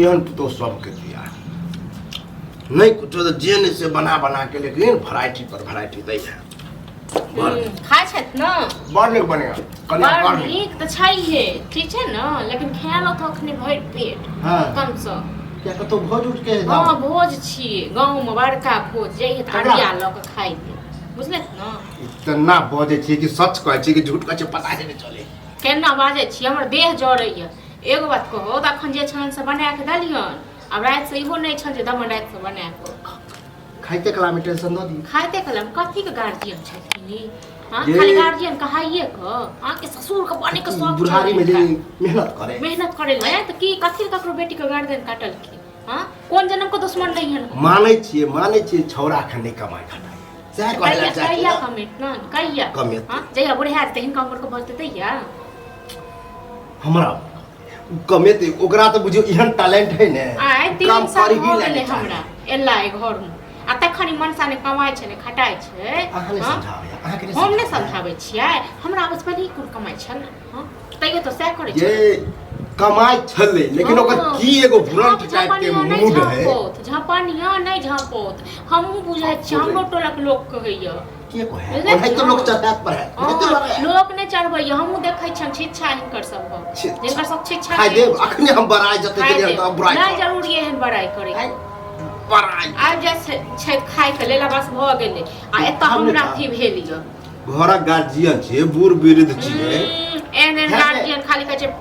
एहन तो सबके दिया नहीं कुछ तो जेन से बना बना के लेकिन वैरायटी पर वैरायटी दै है खाइ छथि न बड़ नीक बनेगा कनिया बड़ बड़ नीक नीक तऽ छैहे ठीक छै न लेकिन खायल तऽ अखने भरि पेट हाँ। कमसँ क्या कतो भोज उठ के हाँ भोज छियै गाँवमे बड़का भोज जइहे तऽ अरिया लऽ कऽ खाइ ले बुझलथि न इतना बजे छी कि सच कहै छी कि झूठ कहै छी पता नहीं चले केना बाजै छी हमर देह जड़ैया एगो बात कहू तऽ अखन जे छनि से बना के दलियन आब राति से इहो नहि छनि जे दमन राति से बना कऽ खाइते कला में टेंशन दो दी खाइते कलम कथी के गार्जियन छथिन हाँ ये- खाली गार्जियन कहाइए क हाँ के ससुर के बने के सब बुढ़ारी में जे मेहनत करे मेहनत करे ले तो की कथी ककरो बेटी के गार्जियन काटल की हाँ कौन जन्म को दुश्मन नहीं है मानै छियै छौरा खने कमाई खटाई सह कहला कहिया चाहे कहिया कमेट न कहिया कमेट। हाँ जहिया बुढ़िया ते हिनका उम्र के बचते तहिया हमरा कमेते ओकरा तो बुझियो एहन टैलेंट है ने आइ काम 3 साल करी हो ही गेलै नहीं हमरा एला ए घर में आ तखन ई मनसा ने कमाइ छै ने खटाइ छै अहाँ नहीं हाँ? समझावे अहाँ के हम नहीं समझाबै छियै हमरा बस पहिले कोन कमाइ छल हाँ तैयो तो सह करै छै ये कमाई छले लेकिन ओकर की एगो भुरंट टाइप के मूड है झपनिया नहीं झपोत हमहू बुझै छी हमरो टोलक लोग कहैया के को है ओहे तो लोग चढ़ात पर है ओहे तो लोग है। लोग नहीं चढ़बैया हमहू देखै छी शिक्षा हिनकर सब जिनकर सब शिक्षा खाइ देब अखने हम बड़ाई जते खाइ के देब। हम बुराई नहीं जरूरी एहन बड़ाई करे है बड़ाई आब जे छै खाइ के लेला बस भ गेलै आ एतऽ हमरा अथी भेल य घरक गार्जियन छियै बूढ़ वृद्ध छियै एहन गार्जियन खाली कहै छै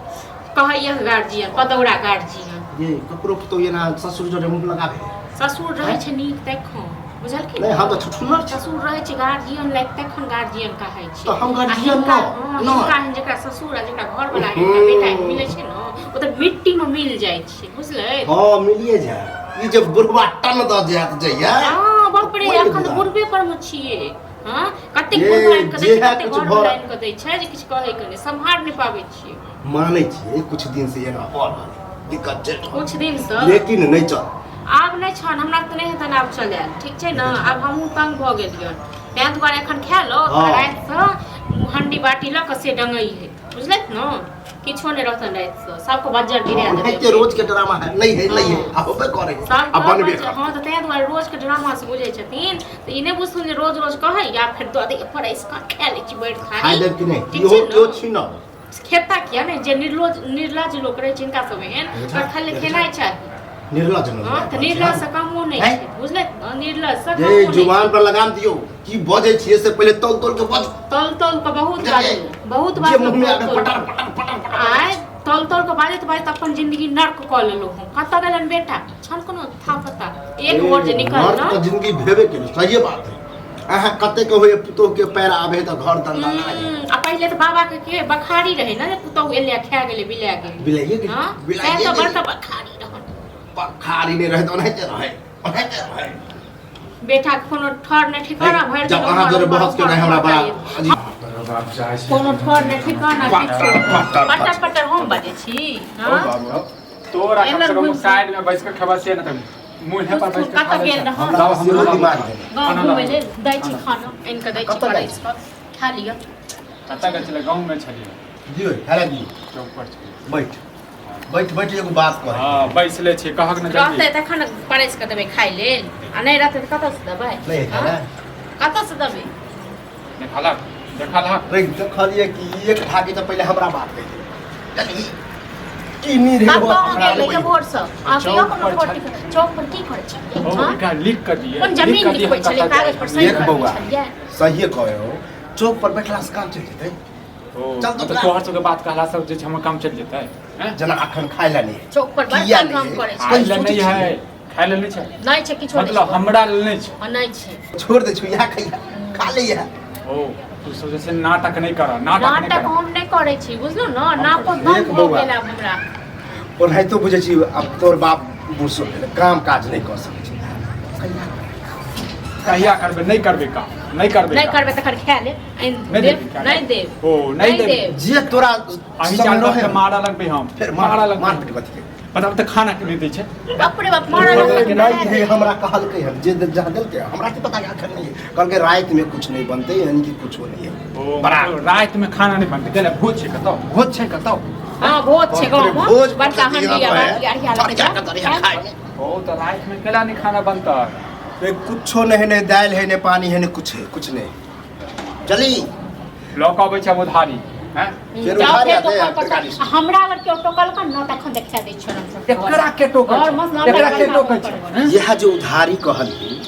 कहैया गार्जियन पदौरा गार्जियन ये ककरो तो ये ना ससुर जोरे मुंह लगावे ससुर रहै छै नीक तखन बुझलखिन नहीं हम तो छुछुनर छी ससुर रहै छै गार्जियन लाइक तखन गार्जियन कहै छै तो हम गार्जियन हिनका न हिनका एहन जेकरा ससुर आ जेकरा घर वाला हिनका बेटा एहन मिलै छै न ओ तऽ मिट्टी में मिल जाइ छै बुझलै हां मिलिए जाए ई जे बुढ़वा टन द जात जइया हां बाप रे अखन तऽ बुढ़बे पर में छियै हां कते ये बुढ़वा आनि के जे दै छै है कते कुछ घर वाला आनि के दै छै जे किछु कहै के नहि सम्हार नहि पाबै छियै मानै छियै कुछ दिन से एना और दिक्कत चल कुछ दिन से लेकिन नहीं चल आब नहि छन हमरा तऽ नहि हेतन आब चल आयल ठीक छै ने आब हमहूँ तंग भऽ गेलियन तैं दुआरे एखन खा लो हाँ। रातिसँ हंडी बाटी लऽ कऽ से डंगै है बुझलैत न किछो नहि रहतन रातिसँ सबको बज्जर गिरा है देबै के रोज के ड्रामा है नहीं है आ होबे करे सब आ बनबे कर हाँ तऽ तैं दुआरे रोज के ड्रामा से बुझै छथिन तऽ ई नहि बुझथुन जे रोज रोज कहै या फेर दऽ दे फरैस कऽ खा लै छी बैठ खाइ खाली देब कि नहीं ठीक इहो छै यो ने? छी न खेता किया नहि जे निर्लज लोक रहै छै हिनका सब एहन अच्छा। खाली खेनाइ चाही निर्लज न हाँ तऽ निर्लज से कमो नहि हैं? छै बुझलैत न निर्लज से जे कमो नहि जुबान पर लगाम दियो की बजे छियै से पहले तौल तौल के बज तौल तौल के बहुत बुझलियै? बाजू बहुत जे बात मुंह में आके पटर पटर पटर पटर आय तौल तौल के बाजैत बाजैत अपन जिंदगी नर्क कऽ लेलहुँ हम कतऽ गेलन बेटा छन कोनो था पता एक वर्ड जे निकल मर्द न के जिंदगी भेबे केलै सही बात है अहाँ कते के होय पुतोह के पैर आबे त घर दंडा लागे आ पहिले तऽ बाबा के बखारी रहे ना जे पुतहु एले खा गेलै बिला गेलै बिलाइए के हाँ बिलाइए तैं तऽ के बड़का बखारी रहन पखारी नहीं रहे तो ओनाहिते रहे बेटा के कोनो ठर नहि ठिकाना भरि जब अहाँ जोरे बहस के नहीं हमरा बड़ा अजीब कोनो ठर नहि ठिकाना किछो पटर पटर हम बाजै छी हाँ तोरा कम से कम साइड में बैठ के खबर से न त मुंह है पर बैठ के कतऽ गेल रहन हमरा सेहो दिमाग है गाँव घुमै लेल दै छी खाना आनि कऽ दै छी कतऽ जाइ परैस कऽ खा लिअ कतऽ गए छले गांव में छलिए दियो हेरा दियो चौक पर छलिए बैठ बैठ बैठ एगो बात कर हां बैसले छी कहक न रहतै जल्दी तखन परैस कऽ देबै खाइ लेल आ नहि रहतै तऽ कतऽसँ देबै नहीं है ना कतऽसँ देबै देखला रे देखलिए कि एक ठाकी तो पहले हमरा बात कहि चली की नी रे बात वो गाँव हमरा गेलै रे के भोरसँ आ चौक कियो पर कोनो छल- चौक पर की करै छलियै ओ हाँ? का लिख कर दिए कोन जमीन लिखबै छलै कागज पर सही एक करै बौआ छलियै सही कहे हो चौक पर बैठला से काम चल जेतै ओ चल तो तो तोहर सब के बात कहला सब जे हमर काम चल जेतै हैं जना अखन खाय ला नहीं चौक पर किया बड़का काम नहीं? करै छै खाइ ले सोचै नहीं छियै। है खाइ ले नहीं छै नहि छै किछो मतलब हमरा ले नहीं छै नहि छै छोड़ दे छु यहाँ खैया खा ले या ओ तू सब जैसे नाटक नहीं कर नाटक नहीं नाटक कर हम नहि करै छी बुझलू न नाटक एक बंद भऽ बौआ। गेल आब हमरा ओनाहितो बुझै छी अब तोर बाप बुढ़सो काम काज नहीं कर सकै छै कहिया करबे नहीं करबे काम नहीं करबे नहि काम। करबै तखन खा ले नहीं देब देबी क्या? नहि देब ओ नहीं देब जे तोरा अही संग जान रहे के मारा लगबे हम फिर मारा मार लगबे मार पिट कथी के बताब त खाना के नहीं दै छै बाप रे बाप मारा लगबै नहीं है हमरा कहलकै हम जे जहाँ देलकै हमरा के पता अखन नहीं है कहलकै रात में कुछ नहीं बनते यानी कि कुछ नहीं है ओ बड़ा रात में खाना नहीं बनते गेले भोज छै कतौ भोज छै कतौ हां भोज छै गांव में भोज बड़का पकड़ हंडी दिया या है। अरिया लगे चर्चा के दरिया खाए ओ तो रात में केला नहीं खाना बनता है रे कुछो नहीं है, दाल है, नहीं पानी है, नहीं कुछ है, कुछ नहीं। चली लौका बेचा उधारी हैं फिर उधार आते हैं टोकल हमरा अगर केओ टोकल का न तखन देखा दै छै हम एकरा के टोकल और मस्त नाम एकरा के लगा टोकल कर। हैं? यह जो उधारी कहली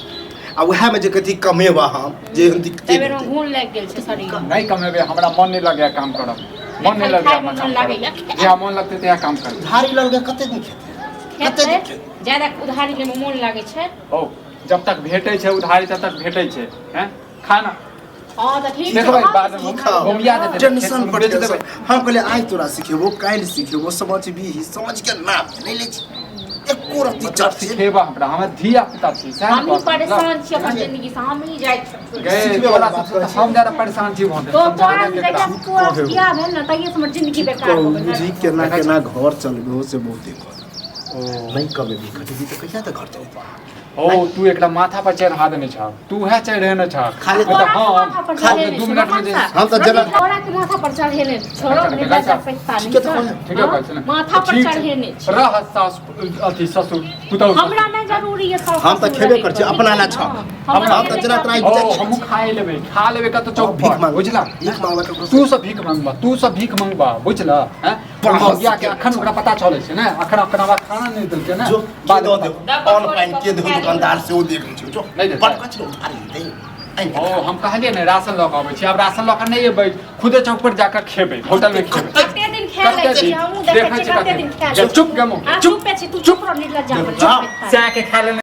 आ वह में जे कथी कमेबा हम जे हम दिखते एबेर में घून लाग गेल छै शरीर नहीं कमेबे हमरा मन नहीं लगे काम करब मन नहीं लगे हमरा काम लागैया। करब जे मन लगते ते काम करब उधारी लगे कते दिन खेते कते दिन खेते ज्यादा उधारी ले में मोन लागे छै ओ जब तक भेटै छै उधारी तब तक भेटै छै हैं खाना हां त ठीक देखबै छै बाद में हम याद देते टेंशन पर टेंशन हम कहले आज तोरा सिखेबो काल सिखेबो समझ भी समझ के नाम नहीं ले एको रत्ती चर्चा सिखेबा हमरा हमर धिया पुता छी हम ही परेशान छी अपन जिंदगी से हम ही जाय छी गए तोरा से तो हम ज्यादा परेशान छी भोंदे तो तोरा से देखा तोरा किया भेल न तइए से हमर जिंदगी बेकार हो गेल जी केना केना घर चलबो से बहुते कर नहीं कमे भी खटेबी तो कैसा त घर चलबो ओ तू एकरा माथा पर चढ़ा देने छ तू है चढ़े न छ खाली तो हम खाली 2 मिनट में हम तो जलन तोरा के माथा पर चढ़ेले छोड़ो नहीं लगा पैसा ठीक है तो नहीं ठीक है कहै छै माथा पर चढ़ेने छै रह सास अथी ससुर पुतौ हमरा नहीं जरूरी है सब हम तो खेबे कर छी अपना ला छ हम तो जना तराई ओ बुझा हम खा लेबे कत चौक भीख पर मांग बुझला भीख मांगबा के तू सब भीख मांगबा बुझला हैं भैया के अखन ओकरा पता चलै छै ने अखन ओकरा खाना नहीं देलकै ने जो के दो दे ऑनलाइन के दो दुकानदार से वो देख लो जो नहीं देता। बड़ कछ उधारी दे ओ हम कहलिए ने राशन लऽ के अबै छी अब राशन लऽ के नहीं एबै खुदे चौक पर जाकर खेबै होटल में खेबै कते दिन खा लै छी हमहू देखै छी कते दिन खा लै चुप गमो चुप पे छी तू चुप रह निर्लज्जा जा के खा ले